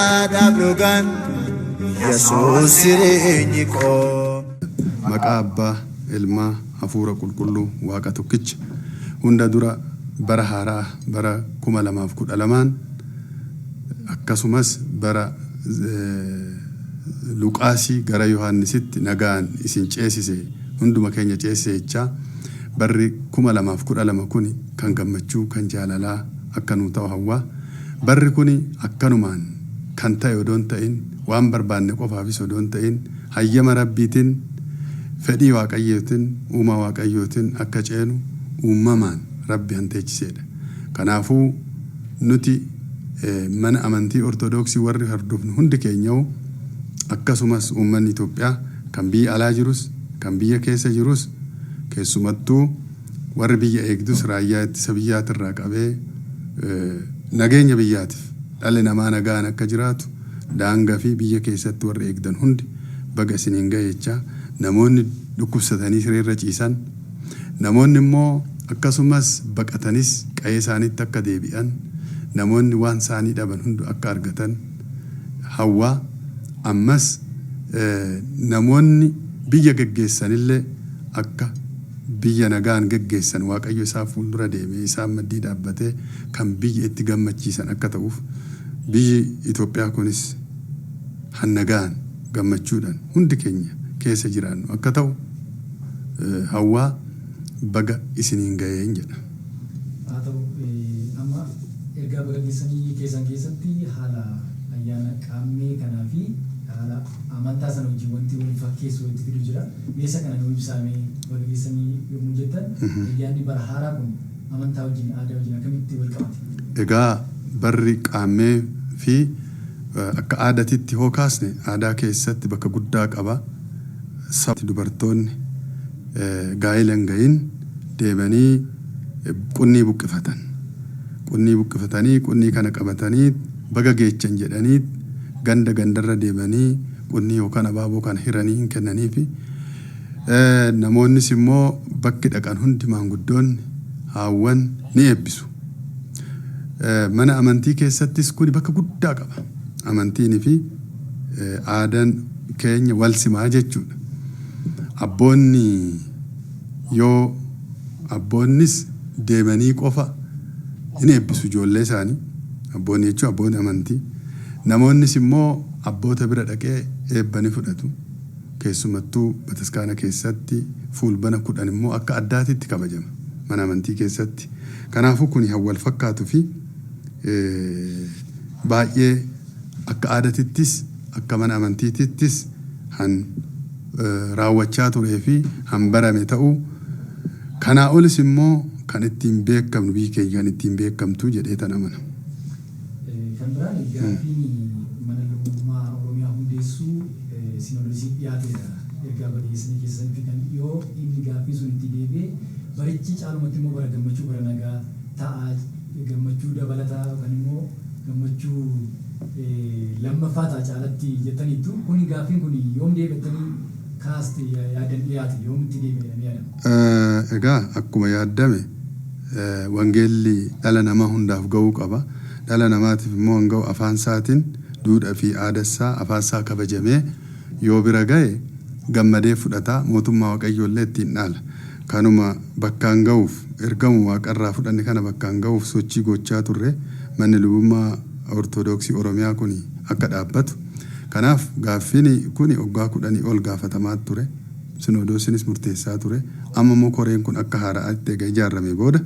Dablugan Yesuus jireenyi koo. Maqaa Abbaa, Ilmaa, Hafuura Qulqulluu, Waaqa tokkicha hunda dura bara haaraa bara 2012 akkasumas bara Luqaasii gara Yohaannisitti nagaan isin ceesise hunduma keenya ceesise jechaa barri 2012 kuni kan gammachuu kan jaalalaa akka nu ta'u hawwaa barri kuni akkanumaan kan ta'e odoon ta'in waan barbaanne qofaafis odoon ta'in hayyama rabbiitiin fedhii waaqayyootiin uumaa waaqayyootiin akka ceenu uumamaan rabbi hanteechiseedha. Kanaafuu nuti mana amantii ortodoksii warri hordofnu hundi keenyaa'u akkasumas uummanni Itoophiyaa kan biyya alaa jirus kan biyya keessa jirus keessumattuu warri biyya eegdus raayyaa ittisa biyyaatirraa qabee nageenya biyyaatiif dhalli namaa nagaan akka jiraatu daangaa fi biyya keessatti warri eegdan hundi baga isiniin ga'e jechaa namoonni dhukkubsatanii sireerra ciisan namoonni immoo akkasumas baqatanis qe'ee isaaniitti akka deebi'an namoonni waan isaanii dhaban hundi akka argatan hawwaa ammas namoonni biyya geggeessanillee akka biyya nagaan geggeessan waaqayyo isaa fuuldura deemee isaan maddii dhaabbatee kan biyya itti gammachiisan akka ta'uuf biyyi Itoophiyaa kunis hannagaan gammachuudhaan hundi keenya keessa jiraannu akka ta'u hawwaa baga isiniin ga'een jedha. Haa ta'u amma ergaa baga geessanii keessatti haala ayyaana qaammee kanaa fi haala amantaa sana wajjin wanti wal fakkeessu wanti fidu jira. Meeshaa kana nuu ibsaamee baga geessanii yommuu jettan ayyaanni bara haaraa kun amantaa wajjin aadaa wajjin akkamitti wal qabate? Egaa barri qaammee fi akka aadaatitti hoo kaasne aadaa keessatti bakka guddaa qaba. Sabti dubartoonni gaa'ilan ga'iin deemanii qunnii buqqifatan. Qunnii buqqifatanii qunnii kana qabatanii baga geechan jedhanii ganda gandarra deemanii qunnii yookaan abaaboo kana hiranii hin kennanii fi namoonnis immoo bakki dhaqan hundi maanguddoonni haawwan ni eebbisu. Mana amantii keessattis kuni bakka guddaa qaba. Amantiinii fi aadaan keenya wal simaa jechuudha. Abboonni yoo abboonnis deemanii qofa hin eebbisu ijoollee isaanii. Abboonni jechuun abboonni amantii. Namoonnis immoo abboota bira dhaqee eebbanii fudhatu. Keessumattuu bataskaana keessatti fuulbana 10 immoo akka addaatitti kabajama mana amantii keessatti. Kanaafuu kuni wal fakkaatuu fi baay'ee akka aadaatittis akka mana amantiittis han raawwachaa turee fi han barame ta'uu kanaa olis immoo kan ittiin beekamnu biyyi keenya kan ittiin beekamtu jedhee tan amana. Kan biraan gaafiin mana lubummaa Oromiyaa hundeessuu sinoodosii dhiyaateedha. Ergaa badeessanii keessatti kan dhiyoo inni gaaffii sun itti deebi'ee barichi caalumatti immoo bara gammachuu bara nagaa ta'a gammachuu dabalataa yookaan immoo gammachuu lammaffaa ta'a caalatti jettaniittu kuni gaaffiin kun yoom deebi'attanii kaasti yaadan dhiyaate yoomitti deebi'anii yaadamu? Egaa akkuma yaaddame wangeelli dhala namaa hundaaf ga'uu qaba. Dhala namaatiif immoo hanga'u afaan isaatiin duudhaa fi aadassaa afaan isaa kabajamee yoo bira ga'e gammadee fudhataa mootummaa waaqayyoollee ittiin dhaala. Kanuma bakkaan ga'uuf ergamu waaqarraa fudhanne kana bakkaan ga'uuf sochii gochaa turre manni lubummaa ortodoksii Oromiyaa kun akka dhaabbatu. Kanaaf gaaffiin kun waggaa 10 ol gaafatamaa ture. Sinoodosiinis murteessaa ture. Amma immoo koreen kun akka haaraatti eega ijaarame booda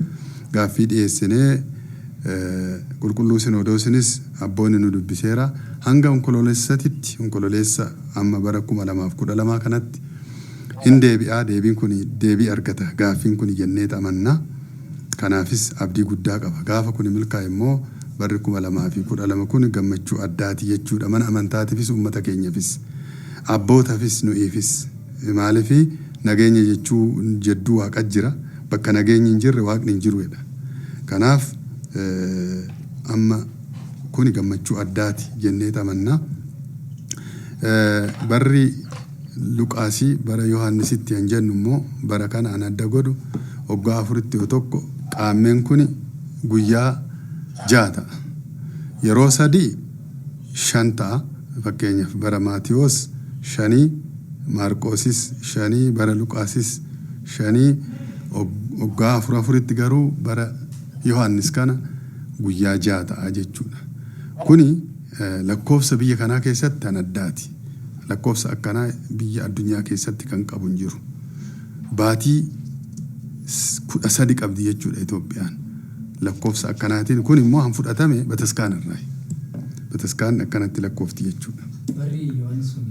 gaaffii dhiyeessinee qulqulluu sinoodosiinis abboonni nu dubbiseera. Hanga onkololeessatitti onkololeessa amma bara 2012 kanatti hin deebi'aa deebiin kun deebii argata gaaffiin kun jennee amannaa. Kanaafis abdii guddaa qaba. Gaafa kun milkaa'e immoo barri 2012 kun gammachuu addaati jechuudha. Mana amantaatiifis uummata keenyaafis abbootaafis nu'iifis maaliif nageenya jechuu jedduu waaqa jira. Bakka nageenyi hin jirre waaqni hin jiruudha. Kanaaf amma kun gammachuu addaati jennee amannaa. Barri Luqaasii bara Yohaannisitti hin jennu immoo bara kana an adda godhu waggaa 4tti yoo tokko qaammeen kun guyyaa 6 yeroo 3 shanta fakkeenyaaf bara Maatiyos shanii, Maarqoosis shanii, bara Luqaasis shanii, waggaa afuritti garuu bara Yohaannis kana guyyaa 6 ta'a jechuudha. Kuni lakkoofsa biyya kanaa keessatti kan addaati. Lakkoofsa akkanaa biyya addunyaa keessatti kan qabu hin jiru. Baatii 13 qabdi jechuudha Itoophiyaan. Lakkoofsa akkanaatiin kun immoo han fudhatame Bataskaan irraa. Bataskaan akkanatti lakkoofti jechuudha. Barri Yohaannis kun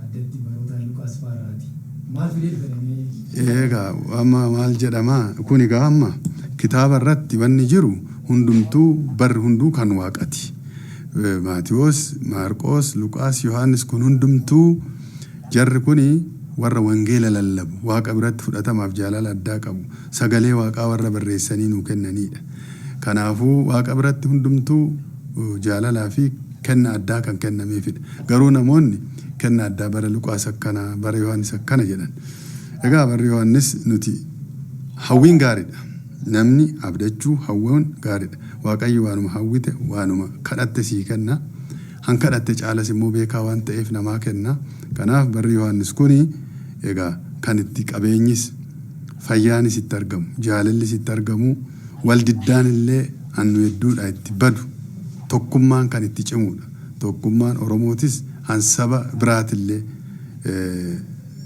addatti baroota Luqaas faaraati. Maal fidee dhufanii? Egaa amma maal jedhama kun egaa amma kitaaba irratti wanni jiru hundumtuu barri hunduu kan Waaqati. Maatiyos, Maarqos, Luqaas, Yohaannis kun hundumtuu jarri kuni warra wangeela lallabu, Waaqa biratti fudhatamaaf jaalala addaa qabu, sagalee Waaqaa warra barreessanii nuu kennanidha. Kanaafuu Waaqa biratti hundumtuu jaalalaa fi kenna addaa kan kennameefidha. Garuu namoonni kenna addaa bara Luqaas akkana, bara Yohaannis akkana jedhan. Egaa barri Yohaannis nuti hawwiin gaariidha. Namni abdachuu hawwuun gaariidha. Waaqayyo waanuma hawwite waanuma kadhatte sii kenna. Han kadhatte caalas immoo beekaa waan ta'eef namaa kenna. Kanaaf barri Yohaannis kuni egaa kan itti qabeenyis fayyaanis itti argamu, jaalallis itti argamu, waldiddaan illee annu hedduudha itti badu, tokkummaan kan itti cimudha. Tokkummaan Oromootis han saba biraatillee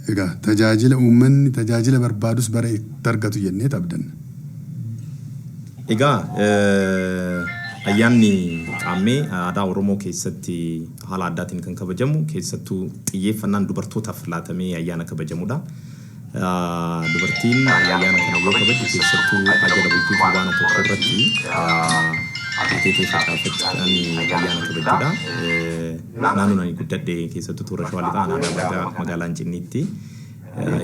egaa tajaajila uummanni tajaajila barbaadus bara itti argatu jennee abdanna. Egaa ayyaanni qaammee aadaa Oromoo keessatti haala addaatiin kan kabajamu keessattuu xiyyeeffannaan dubartootaaf laatamee ayyaana kabajamudha. Dubartiin ayyaana kana yoo kabaju keessattuu ajala bultii fulbaana tokko irratti ateetee facaafachuudhaan ayyaana kabajudha. Naannoon ani guddadhe keessattuu Toora Shawaa Lixaa magaalaan Cinniitti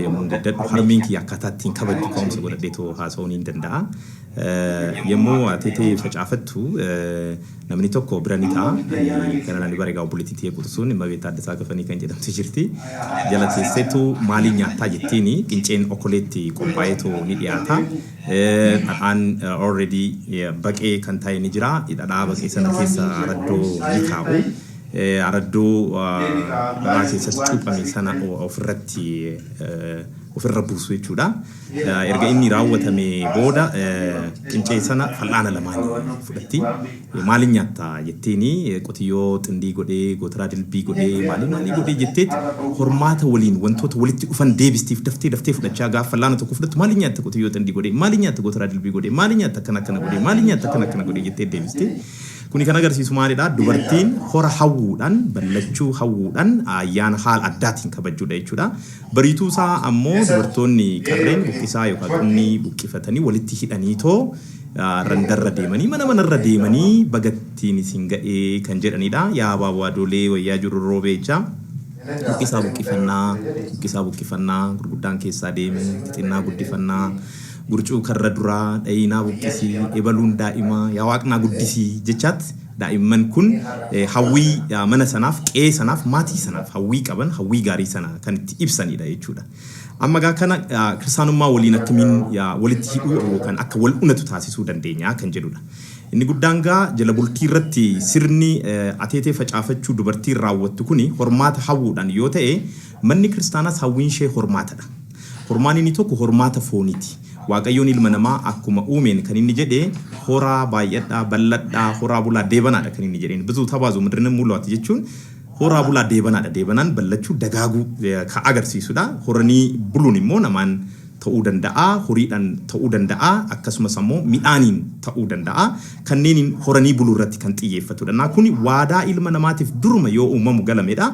yommuu guddadhu harmeen kiyya akkaataa ittiin kabaju ka'umsa godhadheetoo haasa'uu ni danda'a. Yommuu ateetee facaafattu namni tokko bira ni ta'a. Gara namni bara egaa obboleettii ta'e quxisuun dhimma beektaa addasaa gafanii kan jedhamtu jirti. Jala teesseetu maaliin nyaattaa jettiin qinceen okkoleetti qophaa'eetoo ni dhiyaata. Dhadhaan already baqee kan taa'e ni jira. Dhadhaa baqee sana keessa araddoo ni kaa'u. Araddoo dhadhaa keessatti cuuphame sana ofirra buusu jechuudha. Erga inni raawwatame booda qincee sana fal'aana lamaanii fudhatti. Maaliin nyaattaa jetteeni qotiyyoo xindii godhee gootaraa dilbii godhee maalii godhee jetteetti hormaata waliin wantoota walitti dhufan deebistiif daftee fudhachaa gaafa fal'aana tokko fudhattu maaliin nyaatta qotiyyoo xindii godhee maaliin nyaatta gootaraa dilbii godhee maaliin nyaatta akkana godhee maaliin nyaatta akkana godhee jettee deebistee. Kuni kan agarsiisu maalidha? Dubartiin hora hawwuudhaan ballachuu hawwuudhaan ayyaana haala addaatiin kabajuudha jechuudha. Bariituu isaa ammoo dubartoonni qarreen buqqisaa yookaan qunnii buqqifatanii walitti hidhaniitoo randarra deemanii manarra deemanii bagattiin isin ga'ee kan jedhanidha. Yaa abaaboo adolee wayyaa jiru roobeechaa. Buqqisaa buqqifannaa gurguddaan keessaa deemee xixinnaa guddifannaa. Gurcuu karra duraa dhayinaa buqqisii ebaluun daa'imaa yaa waaqnaa guddisii jechaatti daa'imman kun hawwii mana sanaaf qe'ee sanaaf maatii sanaaf hawwii qaban hawwii gaarii sana kan itti ibsanidha jechuudha. Amma gaa kana kiristaanummaa waliin akkamiin walitti hidhuu yookaan akka wal unatu taasisuu dandeenya kan jedhudha. Inni guddaan gaa jala bultii irratti sirni ateetee facaafachuu dubartiin raawwattu kuni hormaata hawwuudhaan yoo ta'e manni kiristaanaas hawwiin ishee hormaatadha. Hormaan inni tokko hormaata fooniiti. Waaqayyoon ilma namaa akkuma uumeen kan inni jedhee horaa baay'adhaa bal'adhaa horaa bulaa deebanaadha kan inni jedheen bituu tabaazu midrina mul'atu jechuun horaa bulaa deebanaadha deebanaan ballachuu dagaaguu ka agarsiisudha. Horanii buluun immoo namaan ta'uu danda'a horiidhaan ta'uu danda'a akkasumas ammoo midhaaniin ta'uu danda'a kanneen horanii buluu irratti kan xiyyeeffatudha. Naa kuni waadaa ilma namaatiif duruma yoo uumamu galamedha.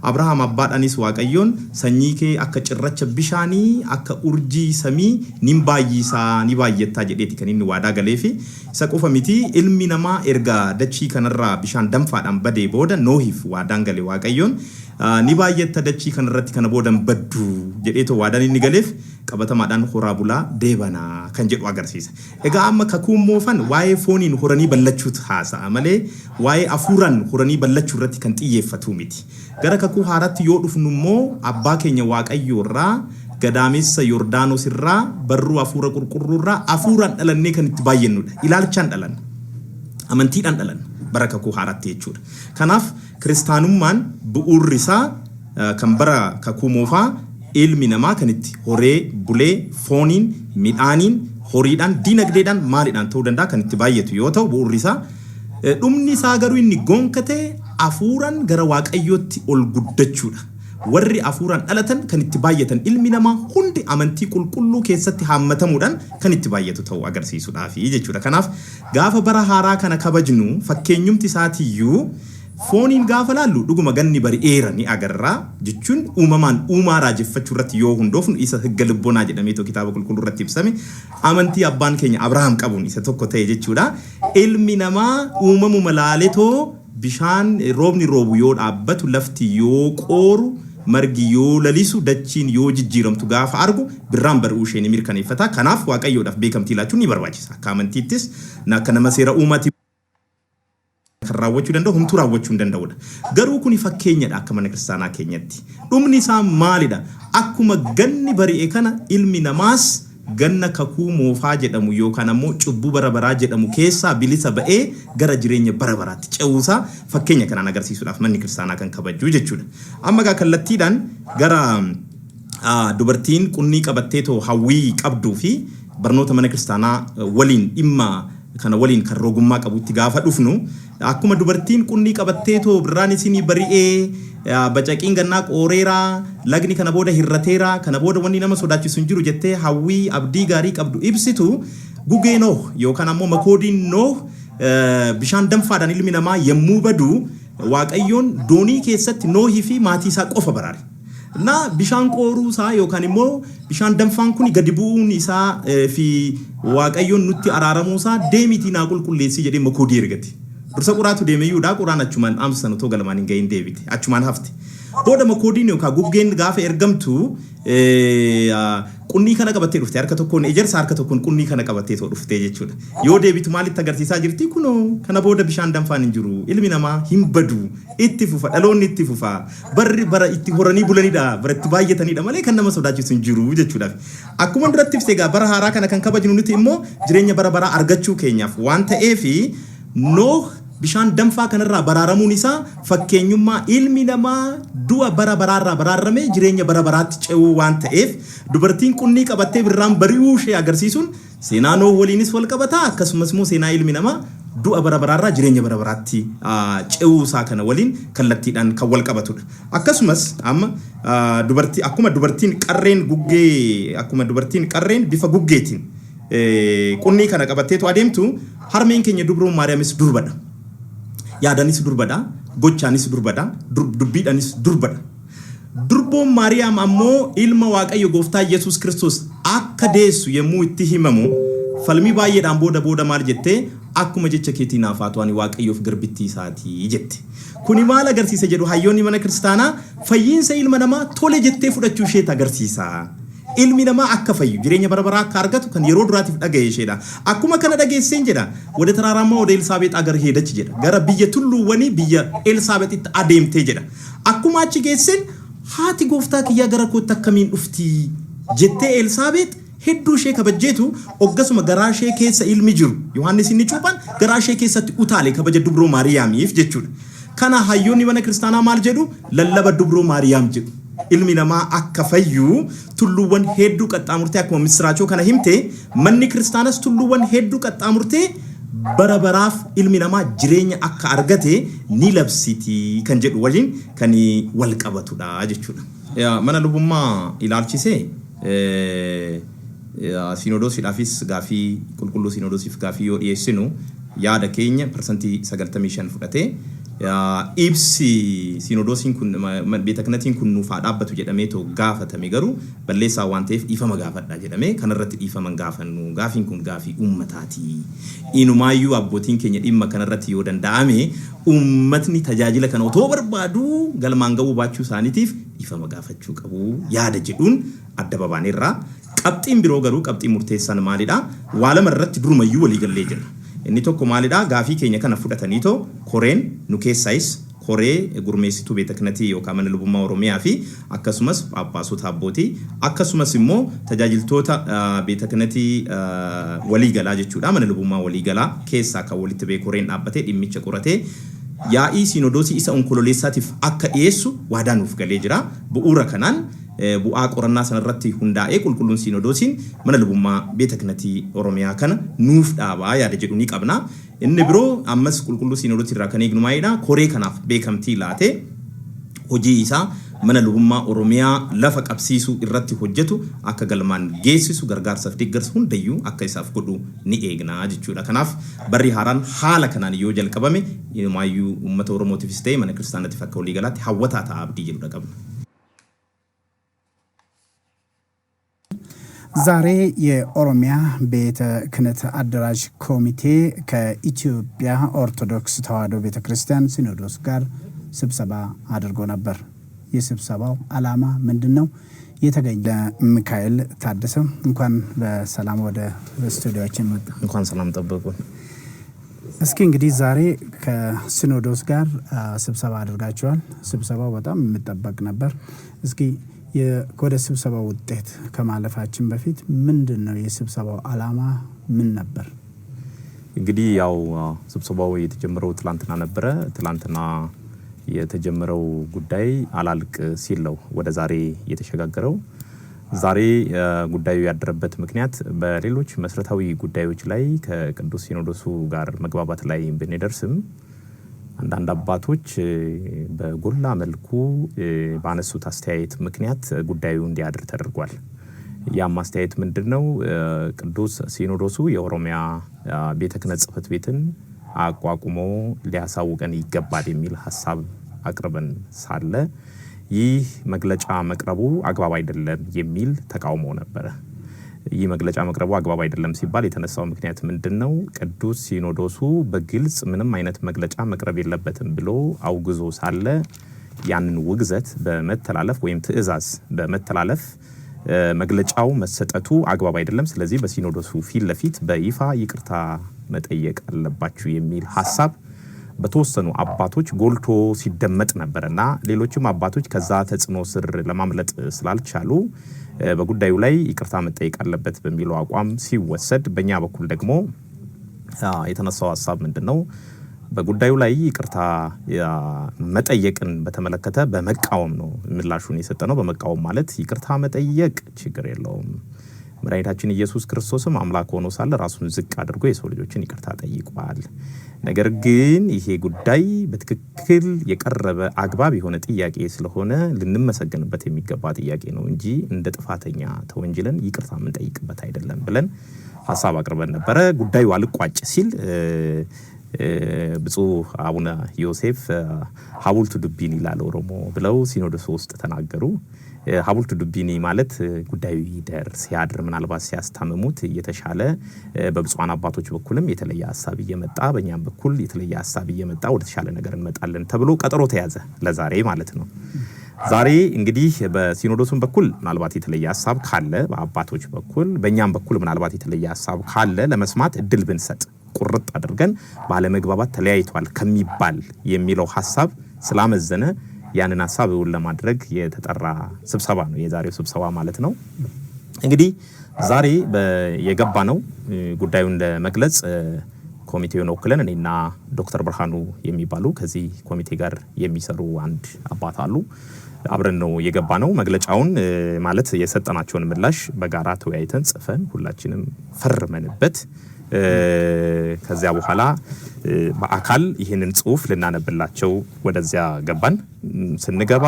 Abrahaam abbaadhaanis Waaqayyoon sanyii kee akka cirracha bishaanii akka urjii samii nin baay'isaa ni baay'attaa jedheeti kan inni waadaa galeefi isa qofa miti ilmi namaa erga dachii kanarraa bishaan danfaadhaan badee booda Noohiif waadaan gale Waaqayyoon ni baay'atta dachii kanarratti kana boodan baddu jedheetoo waadaan inni galeef qabatamaadhaan horaa bulaa deebanaa kan jedhu agarsiisa. Egaa amma kakuun moofan waa'ee fooniin horanii ballachuutu haasa'a malee waa'ee afuuraan horanii ballachuu irratti kan xiyyeeffatu miti. Gara kakuu haaraatti yoo dhufnu immoo abbaa keenya Waaqayyoo irraa gadaamessa Yordaanos irraa barruu afuura qulqulluu irraa afuuraan dhalannee kan itti baay'annudha. Ilaalchaan dhalan amantiidhaan dhalan bara kakuu haaraatti jechuudha. Kanaaf kiristaanummaan bu'uurri isaa kan bara kakuu moofaa ilmi namaa kan itti horee bulee fooniin midhaaniin horiidhaan dinagdeedhaan maaliidhaan ta'uu danda'a kan itti baay'atu yoo ta'u bu'uurri isaa dhumni isaa garuu inni gonkatee afuuraan gara waaqayyootti ol guddachuudha. Warri afuuraan dhalatan kan itti baay'atan ilmi namaa hundi amantii qulqulluu keessatti hammatamuudhaan kan itti baay'atu ta'uu agarsiisuudhaafi jechuudha. Kanaaf gaafa bara haaraa kana kabajnu fakkeenyumti isaatiiyyuu fooniin gaafa laallu dhuguma ganni bari'eera ni agarra jechuun uumamaan uumaa raajeffachuu irratti yoo hundoofnu isa higga libbonaa jedhamee kitaaba qulqulluu irratti ibsame amantii abbaan keenya Abrahaam qabuun isa tokko ta'e jechuudha. Ilmi namaa uumamuma laaletoo bishaan roobni roobu yoo dhaabbatu lafti yoo qooru margi yoo lalisu dachiin yoo jijjiiramtu gaafa argu birraan bari'uu ishee ni mirkaneeffata. Kanaaf waaqayyoodhaaf beekamtii laachuun ni barbaachisa. Akka amantiittis akka nama seera uumaati kan raawwachuu danda'u humtuu raawwachuu hin danda'udha. Garuu kuni fakkeenyadha akka mana kiristaanaa keenyatti. Dhumni isaa maalidha? Akkuma ganni bari'e kana ilmi namaas ganna kakuu moofaa jedhamu yookaan ammoo cubbuu bara baraa jedhamu keessaa bilisa ba'ee gara jireenya bara baraatti ce'uusaa fakkeenya kanaan agarsiisuudhaaf manni kiristaanaa kan kabajuu jechuudha. Amma gaa kallattiidhaan gara dubartiin qunnii qabatteetoo hawwii qabduu fi barnoota mana kiristaanaa waliin dhimma kana waliin kan rogummaa qabutti gaafa dhufnu akkuma dubartiin qunnii qabatteetoo birraan isinii bari'ee bacaqiin gannaa qooreeraa lagni kana booda hirrateeraa kana booda wanni nama sodaachisu hin jiru jettee hawwii abdii gaarii qabdu ibsitu gugee Nooh yookaan ammoo makoodiin Nooh bishaan danfaadhaan ilmi namaa yemmuu badu waaqayyoon doonii keessatti Noohii fi maatii isaa qofa baraare. Na bishaan qooruu isaa yookaan immoo bishaan danfaan kun gadi bu'uun isaa fi waaqayyoon nutti araaramuu isaa deemitii naa qulqulleessii jedhee makoodii ergate. Dursa quraatu deemeyyuudha quraan achumaan amsan otoo galmaan hin gahin deebite achumaan hafte. Booda makoodiin yookaan guggeen gaafa ergamtu qunnii kana qabattee dhufte harka tokkoon ejersa harka tokkoon qunnii kana qabattee too dhufte jechuudha. Yoo deebitu maalitti agarsiisaa jirti kunoo kana booda bishaan danfaan hin jiru ilmi namaa hin badu itti fufa dhaloonni itti fufa barri bara itti horanii bulanidha bara itti baay'atanidha malee kan nama sodaachisu hin jiru jechuudha. Akkuma duratti ibsee gaa bara haaraa kana kan kabajnu nuti immoo jireenya bara baraa argachuu keenyaaf waan ta'eef Nooh bishaan danfaa kanarraa baraaramuun isaa fakkeenyummaa ilmi namaa du'a bara baraarraa baraarame jireenya bara baraatti ce'uu waan ta'eef dubartiin qunnii qabattee birraan bari'uu ishee agarsiisuun seenaa Nooh waliinis wal qabataa akkasumas immoo seenaa ilmi namaa du'a bara baraarraa jireenya bara baraatti ce'uu isaa kana waliin kallattiidhaan kan wal qabatudha. Akkasumas amma akkuma dubartiin qarreen guggee akkuma dubartiin qarreen bifa guggeetiin qunnii kana qabatteetu adeemtu harmeen keenya dubroon Maariyaamis durbadha. Yaadanis durbadha, gochaanis durbadha, dubbiidhaanis durbadha. Durboon Maariyaam ammoo ilma Waaqayyo Gooftaa Yesuus Kiristoos akka deessu yemmuu itti himamu falmii baay'eedhaan booda maal jettee akkuma jecha keetii naaf haa ta'u ani Waaqayyoof garbittii isaatii jette. Kuni maal agarsiisa jedhu hayyoonni mana kiristaanaa fayyiinsa ilma namaa tole jettee fudhachuu isheet agarsiisa. Ilmi namaa akka fayyu jireenya bara baraa akka argatu kan yeroo duraatiif dhaga'e isheedha. Akkuma kana dhageesseen jedha wada taraaramaa wada Elsaabeex agar heedachi jedha. Gara biyya tulluuwwanii biyya Elsaabeexitti adeemtee jedha. Akkuma achi geesseen haati gooftaa kiyyaa gara kootti akkamiin dhufti jettee Elsaabeex hedduu ishee kabajjeetu oggasuma garaa ishee keessa ilmi jiru Yohaannis inni cuuphaan garaa ishee keessatti utaale kabaja dubroo Maariyaamiif jechuudha. Kana hayyoonni mana kiristaanaa maal jedhu lallaba dubroo Maariyaam jedhu. Ilmi namaa akka fayyu tulluuwwan hedduu qaxxaamurtee akkuma misraachoo kana himte manni kiristaanas tulluuwwan hedduu qaxxaamurtee bara baraaf ilmi namaa jireenya akka argate ni labsiti kan jedhu waliin kan wal qabatudha jechuudha. Mana lubummaa ilaalchisee Sinodoosiidhaafis gaafii qulqulluu Sinodoosiif gaafii yoo dhiyeessinu yaada keenya persentii 95 fudhatee ibsi Sinodoosiin kun beeta kanatiin kun nuuf dhaabbatu jedhamee too gaafatame garuu balleessaa waan ta'eef dhiifama gaafadha jedhamee kanarratti dhiifaman gaafannu gaafiin kun gaafii uummataati. Inumaayyuu abbootiin keenya dhimma kanarratti yoo danda'ame uummatni tajaajila kana otoo barbaadu galmaan ga'uu baachuu isaaniitiif dhiifama gaafachuu qabu yaada jedhuun adda babaaneerraa. Qabxiin biroo garuu qabxii murteessaan maalidha? Waa lama irratti durumayyuu walii gallee jira. Inni tokko maalidha? Gaafii keenya kana fudhataniitoo koreen nu keessaayis koree gurmeessituu beeta kanatii yookaan mana lubummaa Oromiyaa fi akkasumas paappaasota abbootii akkasumas immoo tajaajiltoota beeta kanatii waliigalaa jechuudha. Mana lubummaa waliigalaa keessaa kan walitti bee koreen dhaabbatee dhimmicha qoratee yaa'ii Sinodoosii isa onkololeessaatiif akka dhiyeessu waadaa nuuf galee jira. Bu'uura kanaan bu'aa qorannaa sanarratti hundaa'ee qulqulluun Sinodoosiin mana lubummaa beeta kinatii Oromiyaa kana nuuf dhaabaa yaada jedhu ni qabna. Inni biroo ammas qulqulluu Sinodoosii irraa kan eegnu maalidha? Koree kanaaf beekamtii laatee hojii isaa mana lubummaa Oromiyaa lafa qabsiisuu irratti hojjetu akka galmaan geessisu gargaarsaaf deeggarsa hundayyuu akka isaaf godhu ni eegna jechuudha. Kanaaf barri haaraan haala kanaan yoo jalqabame maayyuu uummata Oromootiifis ta'e mana kiristaanaatiif akka waliigalaatti hawwataa ta'a abdii jedhudha qabna. ዛሬ የኦሮሚያ ቤተ ክህነት አደራጅ ኮሚቴ ከኢትዮጵያ ኦርቶዶክስ ተዋሕዶ ቤተክርስቲያን ሲኖዶስ ጋር ስብሰባ አድርጎ ነበር። የስብሰባው ዓላማ ምንድነው? የተገኘ ሚካኤል ታደሰ እንኳን በሰላም ወደ ስቱዲዮአችን መጣ። እንኳን ሰላም ጠበቁን። እስኪ እንግዲህ ዛሬ ከሲኖዶስ ጋር ስብሰባ አድርጋችኋል። ስብሰባው በጣም የሚጠበቅ ነበር። እስኪ የወደ ስብሰባው ውጤት ከማለፋችን በፊት ምንድነው የስብሰባው ዓላማ ምን ነበር? እንግዲህ ያው ስብሰባው የተጀመረው ትላንትና ነበረ። ትላንትና የተጀመረው ጉዳይ አላልቅ ሲል ነው ወደ ዛሬ የተሸጋገረው። ዛሬ ጉዳዩ ያደረበት ምክንያት በሌሎች መሰረታዊ ጉዳዮች ላይ ከቅዱስ ሲኖዶሱ ጋር መግባባት ላይ ብንደርስም አንዳንድ አባቶች በጎላ መልኩ ባነሱት አስተያየት ምክንያት ጉዳዩ እንዲያድር ተደርጓል። ያም አስተያየት ምንድነው? ቅዱስ ሲኖዶሱ የኦሮሚያ ቤተ ክህነት ጽሕፈት ቤትን አቋቁሞ ሊያሳውቀን ይገባል የሚል ሐሳብ አቅርበን ሳለ ይህ መግለጫ መቅረቡ አግባብ አይደለም የሚል ተቃውሞ ነበር። ይህ መግለጫ መቅረቡ አግባብ አይደለም ሲባል የተነሳው ምክንያት ምንድነው? ቅዱስ ሲኖዶሱ በግልጽ ምንም አይነት መግለጫ መቅረብ የለበትም ብሎ አውግዞ ሳለ ያንን ውግዘት በመተላለፍ ወይም ትዕዛዝ በመተላለፍ መግለጫው መሰጠቱ አግባብ አይደለም፣ ስለዚህ በሲኖዶሱ ፊት ለፊት በይፋ ይቅርታ መጠየቅ አለባችሁ የሚል ሐሳብ በተወሰኑ አባቶች ጎልቶ ሲደመጥ ነበርና ሌሎችም አባቶች ከዛ ተጽዕኖ ስር ለማምለጥ ስላልቻሉ በጉዳዩ ላይ ይቅርታ መጠየቅ አለበት በሚለው አቋም ሲወሰድ፣ በእኛ በኩል ደግሞ የተነሳው ሐሳብ ምንድነው? በጉዳዩ ላይ ይቅርታ መጠየቅን በተመለከተ በመቃወም ነው ምላሹን የሰጠነው። በመቃወም ማለት ይቅርታ መጠየቅ ችግር የለውም፣ መድኃኒታችን ኢየሱስ ክርስቶስም አምላክ ሆኖ ሳለ ራሱን ዝቅ አድርጎ የሰው ልጆችን ይቅርታ ጠይቋል። ነገር ግን ይሄ ጉዳይ በትክክል የቀረበ አግባብ የሆነ ጥያቄ ስለሆነ ልንመሰገንበት የሚገባ ጥያቄ ነው እንጂ እንደ ጥፋተኛ ተወንጅለን ይቅርታ የምንጠይቅበት አይደለም ብለን ሐሳብ አቅርበን ነበረ። ጉዳዩ አልቋጭ ሲል ብፁዕ አቡነ ዮሴፍ ሀቡልቱ ዱቢኒ ይላል ኦሮሞ ብለው ሲኖዶስ ውስጥ ተናገሩ። ሀቡልቱ ዱቢኒ ማለት ጉዳዩ ይደር ሲያድር ምናልባት ሲያስታምሙት የተሻለ በብፁዓን አባቶች በኩልም የተለየ ሐሳብ እየመጣ በእኛም በኩል የተለየ ሐሳብ እየመጣ ወደ ተሻለ ነገር እንመጣለን ተብሎ ቀጠሮ ተያዘ ለዛሬ ማለት ነው። ዛሬ እንግዲህ በሲኖዶሱም በኩል ምናልባት የተለየ ሐሳብ ካለ በአባቶች በኩል በእኛም በኩል ምናልባት የተለየ ሐሳብ ካለ ለመስማት እድል ብንሰጥ ቁርጥ አድርገን ባለመግባባት ተለያይቷል ከሚባል የሚለው ሐሳብ ስላመዘነ ያንን ሐሳብ ለማድረግ የተጠራ ስብሰባ ነው የዛሬው ስብሰባ ማለት ነው። እንግዲህ ዛሬ የገባ ነው ጉዳዩን ለመግለጽ ኮሚቴውን ወክለን እኔና ዶክተር ብርሃኑ የሚባሉ ከዚህ ኮሚቴ ጋር የሚሰሩ አንድ አባት አሉ። አብረን ነው የገባ ነው። መግለጫውን ማለት የሰጠናቸውን ምላሽ በጋራ ተወያይተን ጽፈን ሁላችንም ፈርመንበት ከዚያ በኋላ በአካል ይሄንን ጽሁፍ ልናነብላቸው ወደዚያ ገባን። ስንገባ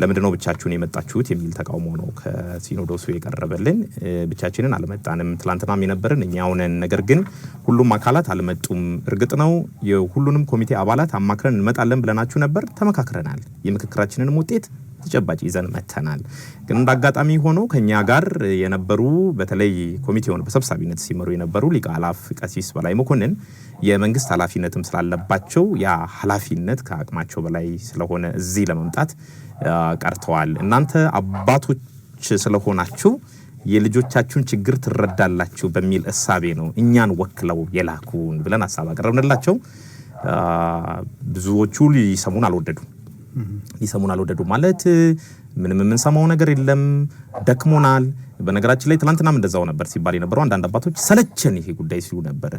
ለምንድነው ብቻችሁን የመጣችሁት የሚል ተቃውሞ ነው ከሲኖዶሱ የቀረበልን። ብቻችንን አልመጣንም፣ ትላንትናም የነበርን እኛው ነን። ነገር ግን ሁሉም አካላት አልመጡም። እርግጥ ነው የሁሉንም ኮሚቴ አባላት አማክረን እንመጣለን ብለናችሁ ነበር፣ ተመካክረናል። የምክክራችንንም ውጤት ተጨባጭ ይዘን መተናል። ግን እንዳጋጣሚ ሆኖ ከኛ ጋር የነበሩ በተለይ ኮሚቴውን በሰብሳቢነት ሲመሩ የነበሩ ሊቀ አላፍ ቀሲስ በላይ መኮንን የመንግስት ኃላፊነትም ስላለባቸው ያ ኃላፊነት ከአቅማቸው በላይ ስለሆነ እዚህ ለመምጣት ቀርተዋል። እናንተ አባቶች ስለሆናችሁ የልጆቻችሁን ችግር ትረዳላችሁ በሚል እሳቤ ነው እኛን ወክለው የላኩን ብለን ሐሳብ አቀረብንላቸው። ብዙዎቹ ሊሰሙን አልወደዱ ማለት ምንም የምንሰማው ነገር የለም፣ ደክሞናል። በነገራችን ላይ ትላንትናም እንደዛው ነበር ሲባል የነበረው። አንዳንድ አባቶች ሰለቸን ይሄ ጉዳይ ሲሉ ነበር።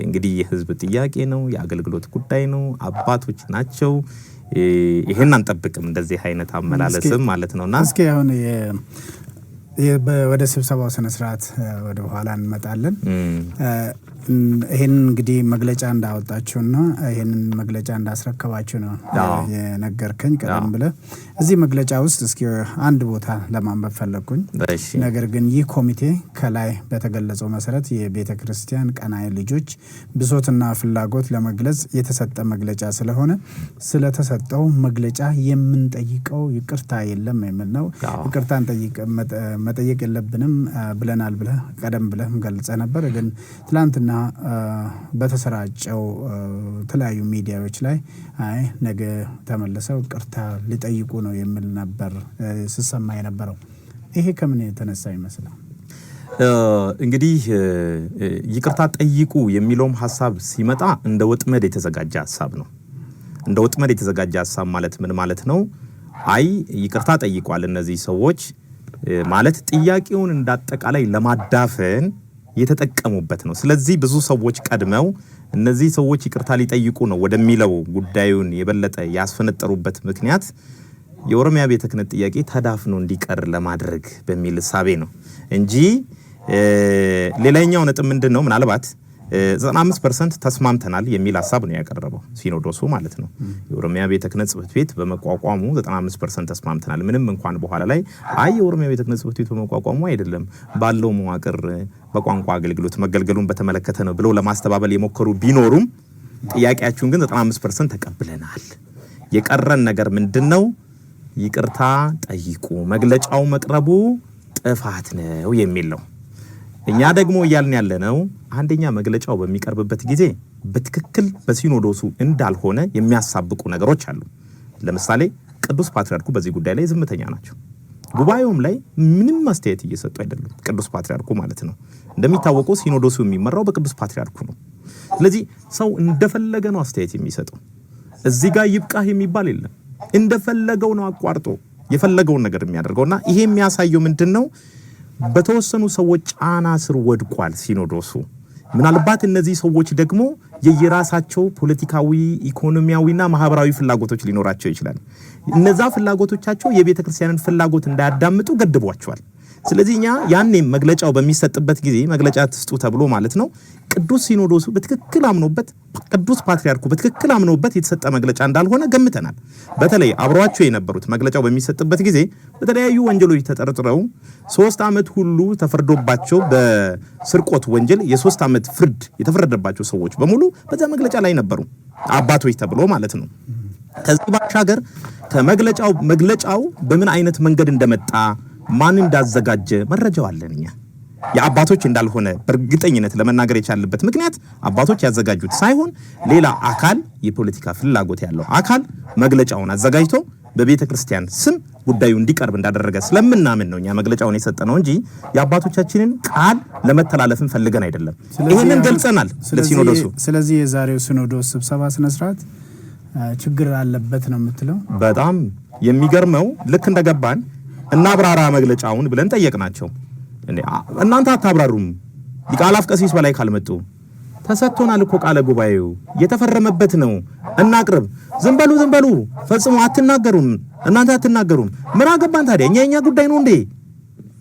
እንግዲህ የህዝብ ጥያቄ ነው፣ የአገልግሎት ጉዳይ ነው፣ አባቶች ናቸው። ይሄን አንጠብቅም እንደዚህ አይነት አመላለስም ማለት ነውና እስኪ አሁን ወደ ስብሰባው ስነ ስርዓት ወደ ኋላ እንመጣለን። ይሄን እንግዲህ መግለጫ እንዳወጣችሁና ይሄን መግለጫ እንዳስረከባችሁ ነው የነገርከኝ ቀደም ብለ። እዚህ መግለጫ ውስጥ እስኪ አንድ ቦታ ለማንበብ ፈለኩኝ። ነገር ግን ይህ ኮሚቴ ከላይ በተገለጸው መሰረት የቤተ ክርስቲያን ቀናኢ ልጆች ብሶትና ፍላጎት ለመግለጽ የተሰጠ መግለጫ ስለሆነ ስለተሰጠው መግለጫ የምንጠይቀው ይቅርታ የለም የሚል ነው። ይቅርታን መጠየቅ የለብንም ብለናል ብለ ቀደም ብለ ገልጸ ነበር። ግን ትላንትና በተሰራጨው ተለያዩ ሚዲያዎች ላይ ነገ ተመልሰው ይቅርታ ሊጠይቁ ነው የሚል ነበር ሲሰማ የነበረው። ይሄ ከምን የተነሳ ይመስላል? እንግዲህ ይቅርታ ጠይቁ የሚለውም ሐሳብ ሲመጣ እንደ ወጥመድ የተዘጋጀ ሐሳብ ነው። እንደ ወጥመድ የተዘጋጀ ሐሳብ ማለት ምን ማለት ነው? ይቅርታ ጠይቋል እነዚህ ሰዎች ማለት ጥያቄውን እንዳጠቃላይ ለማዳፈን የተጠቀሙበት ነው። ስለዚህ ብዙ ሰዎች ቀድመው እነዚህ ሰዎች ይቅርታ ሊጠይቁ ነው ወደሚለው ጉዳዩን የበለጠ ያስፈነጠሩበት ምክንያት የኦሮሚያ ቤተ ክህነት ጥያቄ ተዳፍኖ እንዲቀር ለማድረግ በሚል ሐሳቤ ነው እንጂ ሌላኛው ነጥብ ምንድነው? ምናልባት 95% ተስማምተናል የሚል ሐሳብ ነው ያቀረበው ሲኖዶሱ ማለት ነው። የኦሮሚያ ቤተ ክህነት ጽሕፈት ቤት በመቋቋሙ 95% ተስማምተናል። ምንም እንኳን በኋላ ላይ የኦሮሚያ ቤተ ክህነት ጽሕፈት ቤት በመቋቋሙ አይደለም ባለው መዋቅር በቋንቋ አገልግሎት መገልገሉን በተመለከተ ነው ብለው ለማስተባበል የሞከሩ ቢኖሩም ጥያቄያችሁን ግን 95% ተቀብለናል። የቀረን ነገር ምንድነው? ይቅርታ ጠይቁ፣ መግለጫው መቅረቡ ጥፋት ነው የሚል ነው። እኛ ደግሞ እያልን ያለነው አንደኛ መግለጫው በሚቀርብበት ጊዜ በትክክል በሲኖዶሱ እንዳልሆነ የሚያሳብቁ ነገሮች አሉ። ለምሳሌ ቅዱስ ፓትርያርኩ በዚህ ጉዳይ ላይ ዝምተኛ ናቸው። ጉባኤውም ላይ ምንም አስተያየት እየሰጡ አይደለም፣ ቅዱስ ፓትርያርኩ ማለት ነው። እንደሚታወቀው ሲኖዶሱ የሚመራው በቅዱስ ፓትርያርኩ ነው። ስለዚህ ሰው እንደፈለገ ነው አስተያየት የሚሰጠው። እዚህ ጋር ይብቃህ የሚባል የለም። እንደፈለገው ነው አቋርጦ የፈለገውን ነገር የሚያደርገውና ይሄ የሚያሳየው ምንድነው? በተወሰኑ ሰዎች ጫና ስር ወድቋል ሲኖዶሱ። ምናልባት እነዚህ ሰዎች ደግሞ የየራሳቸው ፖለቲካዊ፣ ኢኮኖሚያዊና ማህበራዊ ፍላጎቶች ሊኖራቸው ይችላል። እነዛ ፍላጎቶቻቸው የቤተ ክርስቲያንን ፍላጎት እንዳያዳምጡ ገድቧቸዋል። ስለዚህ እኛ ያኔም መግለጫው በሚሰጥበት ጊዜ መግለጫ ትስጡ ተብሎ ማለት ነው ቅዱስ ሲኖዶሱ በትክክል አምኖበት ቅዱስ ፓትርያርኩ በትክክል አምኖበት የተሰጠ መግለጫ እንዳልሆነ ገምተናል። በተለይ አብሯቸው የነበሩት መግለጫው በሚሰጥበት ጊዜ በተለያዩ ወንጀሎች ተጠርጥረው 3 ዓመት ሁሉ ተፈርዶባቸው በስርቆት ወንጀል የ3 ዓመት ፍርድ የተፈረደባቸው ሰዎች በሙሉ በዛ መግለጫ ላይ ነበሩ፣ አባቶች ተብሎ ማለት ነው። ከዚህ ባሻገር መግለጫው በምን አይነት መንገድ እንደመጣ ማን እንዳዘጋጀ መረጃው አለን። እኛ የአባቶች እንዳልሆነ በእርግጠኝነት ለመናገር የቻለበት ምክንያት አባቶች ያዘጋጁት ሳይሆን ሌላ አካል፣ የፖለቲካ ፍላጎት ያለው አካል መግለጫውን አዘጋጅቶ በቤተ ክርስቲያን ስም ጉዳዩ እንዲቀርብ እንዳደረገ ስለምናምን ነው እኛ መግለጫውን የሰጠነው እንጂ የአባቶቻችንን ቃል ለመተላለፍን ፈልገን አይደለም። ይሄንን ገልጸናል ለሲኖዶሱ። ስለዚህ የዛሬው ሲኖዶስ ስብሰባ ስነ ስርዓት ችግር አለበት ነው የምትለው? በጣም የሚገርመው ልክ እንደገባን እናብራራ መግለጫውን ብለን ጠየቅናቸው። እናንተ አታብራሩም፣ ሊቃነ ቀሲስ በላይ ካልመጡ ተሰጥቶናል እኮ ቃለ ጉባኤው የተፈረመበት ነው፣ እናቅርብ። ዝም በሉ ፈጽሞ አትናገሩም፣ እናንተ አትናገሩም። ምን አገባን ታዲያ የኛ ጉዳይ ነው እንዴ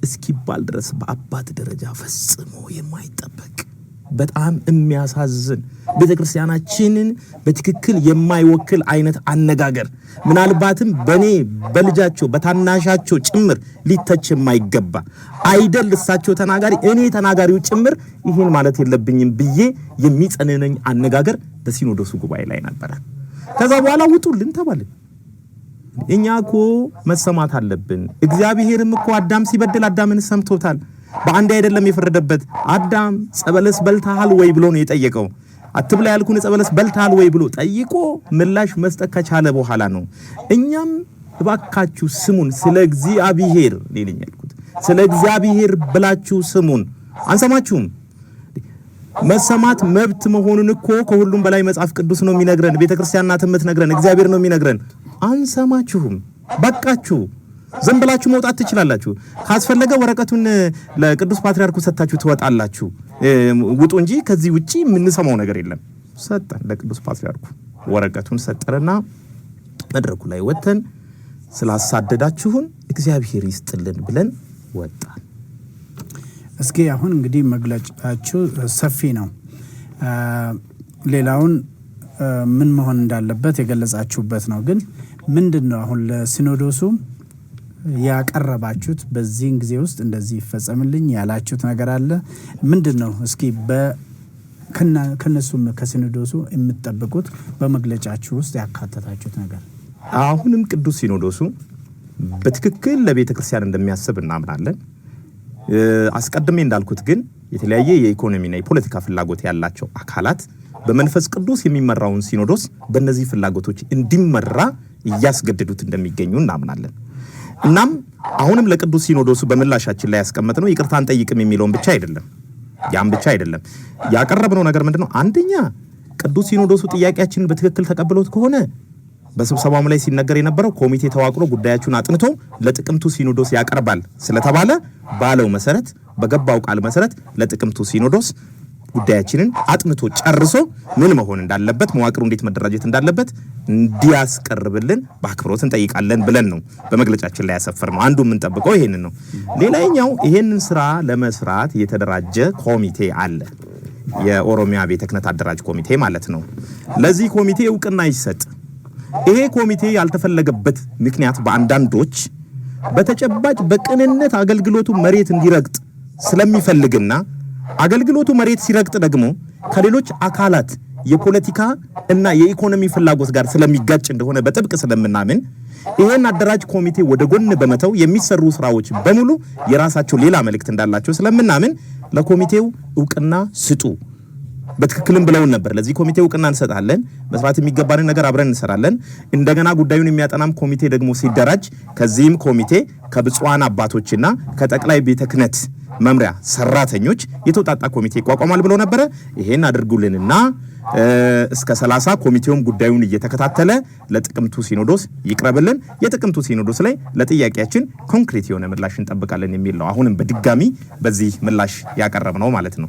እስኪባል ድረስ በአባት ደረጃ ፈጽሞ የማይጠበቅ በጣም የሚያሳዝን ቤተክርስቲያናችንን በትክክል የማይወክል አይነት አነጋገር ምናልባትም በኔ በልጃቸው በታናሻቸው ጭምር ሊተች የማይገባ አይደል እሳቸው ተናጋሪ እኔ ተናጋሪው ጭምር ይሄን ማለት የለብኝም ብዬ የሚጸነነኝ አነጋገር በሲኖዶሱ ጉባኤ ላይ ነበር። ከዛ በኋላ ውጡልን ተባለ። እኛኮ መሰማት አለብን። እግዚአብሔርም እኮ አዳም ሲበድል አዳምን ሰምቶታል። በአንድ አይደለም የፈረደበት። አዳም ጸበለስ በልተሃል ወይ ብሎ ነው የጠየቀው። አትብላ ያልኩን ጸበለስ በልተሃል ወይ ብሎ ጠይቆ ምላሽ መስጠት ከቻለ በኋላ ነው እኛም እባካችሁ ስሙን ስለ እግዚአብሔር ሊልኝ ያልኩት ስለ እግዚአብሔር ብላችሁ ስሙን። አንሰማችሁም። መሰማት መብት መሆኑን እኮ ከሁሉም በላይ መጽሐፍ ቅዱስ ነው የሚነግረን፣ ቤተክርስቲያን ናት የምትነግረን፣ እግዚአብሔር ነው የሚነግረን። አንሰማችሁም። በቃችሁ። ዝም ብላችሁ መውጣት ትችላላችሁ። ካስፈለገ ወረቀቱን ለቅዱስ ፓትርያርኩ ሰጣችሁ ትወጣላችሁ። ውጡ እንጂ ከዚህ ውጪ የምንሰማው ነገር የለም። ሰጠን ለቅዱስ ፓትርያርኩ ወረቀቱን ሰጠረና መድረኩ ላይ ወተን ስላሳደዳችሁን እግዚአብሔር ይስጥልን ብለን ወጣን። እስኪ አሁን እንግዲህ መግለጫችሁ ሰፊ ነው። ሌላውን ምን መሆን እንዳለበት የገለጻችሁበት ነው። ግን ምንድነው አሁን ለሲኖዶሱ ያቀረባችሁት በዚህን ጊዜ ውስጥ እንደዚህ ይፈጸምልኝ ያላችሁት ነገር አለ? ምንድነው? እስኪ ከነሱም ከሲኖዶሱ የምትጠብቁት በመግለጫችሁ ውስጥ ያካተታችሁት ነገር? አሁንም ቅዱስ ሲኖዶሱ በትክክል ለቤተ ክርስቲያን እንደሚያስብ እናምናለን። አስቀድሜ እንዳልኩት ግን የተለያየ የኢኮኖሚና የፖለቲካ ፍላጎት ያላቸው አካላት በመንፈስ ቅዱስ የሚመራውን ሲኖዶስ በእነዚህ ፍላጎቶች እንዲመራ እያስገደዱት እንደሚገኙ እናምናለን። እናም አሁንም ለቅዱስ ሲኖዶሱ በምላሻችን ላይ ያስቀመጥነው ይቅርታን ጠይቅም የሚለውን ብቻ አይደለም፣ ያም ብቻ አይደለም። ያቀረብነው ነገር ምንድነው? አንደኛ ቅዱስ ሲኖዶሱ ጥያቄያችንን በትክክል ተቀብሎት ከሆነ በስብሰባው ላይ ሲነገር የነበረው ኮሚቴ ተዋቅሮ ጉዳያችሁን አጥንቶ ለጥቅምቱ ሲኖዶስ ያቀርባል ስለተባለ ባለው መሰረት በገባው ቃል መሰረት ለጥቅምቱ ሲኖዶስ ጉዳያችንን አጥንቶ ጨርሶ ምን መሆን እንዳለበት መዋቅሩ እንዴት መደራጀት እንዳለበት እንዲያስቀርብልን በአክብሮት እንጠይቃለን ብለን ነው በመግለጫችን ላይ ያሰፈርነው። አንዱ የምንጠብቀው ይሄንን ነው። ሌላኛው ይሄንን ስራ ለመስራት የተደራጀ ኮሚቴ አለ። የኦሮሚያ ቤተ ክህነት አደራጅ ኮሚቴ ማለት ነው። ለዚህ ኮሚቴ እውቅና ይሰጥ። ይሄ ኮሚቴ ያልተፈለገበት ምክንያት በአንዳንዶች በተጨባጭ በቅንነት አገልግሎቱ መሬት እንዲረግጥ ስለሚፈልግና አገልግሎቱ መሬት ሲረግጥ ደግሞ ከሌሎች አካላት የፖለቲካ እና የኢኮኖሚ ፍላጎት ጋር ስለሚጋጭ እንደሆነ በጥብቅ ስለምናምን ይሄን አደራጅ ኮሚቴ ወደ ጎን በመተው የሚሰሩ ስራዎች በሙሉ የራሳቸው ሌላ መልእክት እንዳላቸው ስለምናምን ለኮሚቴው እውቅና ስጡ። በትክክልም ብለውን ነበር። ለዚህ ኮሚቴ እውቅና እንሰጣለን፣ መስራት የሚገባንን ነገር አብረን እንሰራለን። እንደገና ጉዳዩን የሚያጠናም ኮሚቴ ደግሞ ሲደራጅ ከዚህም ኮሚቴ ከብፁዓን አባቶችና ከጠቅላይ ቤተ ክህነት መምሪያ ሰራተኞች የተውጣጣ ኮሚቴ ይቋቋማል ብለው ነበር። ይሄን አድርጉልንና እስከ 30 ኮሚቴውም ጉዳዩን እየተከታተለ ለጥቅምቱ ሲኖዶስ ይቅረብልን። የጥቅምቱ ሲኖዶስ ላይ ለጥያቄያችን ኮንክሪት የሆነ ምላሽ እንጠብቃለን የሚል ነው። አሁንም በድጋሚ በዚህ ምላሽ ያቀረብነው ማለት ነው።